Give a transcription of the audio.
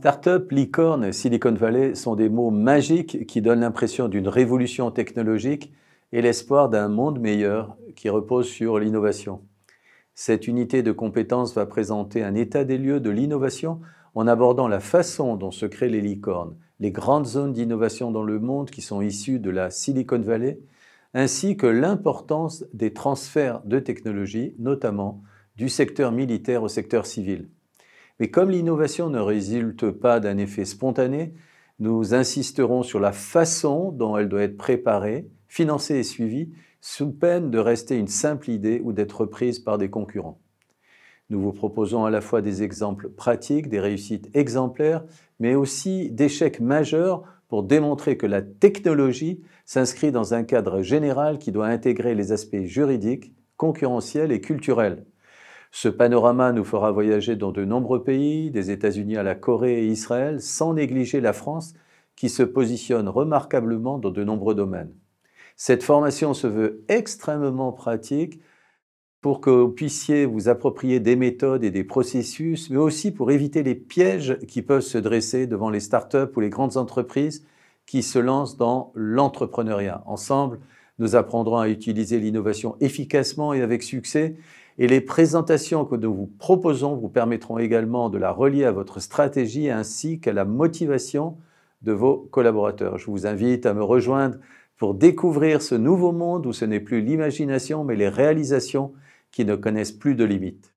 Startup, licorne, Silicon Valley sont des mots magiques qui donnent l'impression d'une révolution technologique et l'espoir d'un monde meilleur qui repose sur l'innovation. Cette unité de compétences va présenter un état des lieux de l'innovation en abordant la façon dont se créent les licornes, les grandes zones d'innovation dans le monde qui sont issues de la Silicon Valley, ainsi que l'importance des transferts de technologies, notamment du secteur militaire au secteur civil. Mais comme l'innovation ne résulte pas d'un effet spontané, nous insisterons sur la façon dont elle doit être préparée, financée et suivie, sous peine de rester une simple idée ou d'être reprise par des concurrents. Nous vous proposons à la fois des exemples pratiques, des réussites exemplaires, mais aussi d'échecs majeurs pour démontrer que la technologie s'inscrit dans un cadre général qui doit intégrer les aspects juridiques, concurrentiels et culturels. Ce panorama nous fera voyager dans de nombreux pays, des États-Unis à la Corée et Israël, sans négliger la France qui se positionne remarquablement dans de nombreux domaines. Cette formation se veut extrêmement pratique pour que vous puissiez vous approprier des méthodes et des processus, mais aussi pour éviter les pièges qui peuvent se dresser devant les startups ou les grandes entreprises qui se lancent dans l'entrepreneuriat. Ensemble, nous apprendrons à utiliser l'innovation efficacement et avec succès, et les présentations que nous vous proposons vous permettront également de la relier à votre stratégie ainsi qu'à la motivation de vos collaborateurs. Je vous invite à me rejoindre pour découvrir ce nouveau monde où ce n'est plus l'imagination mais les réalisations qui ne connaissent plus de limites.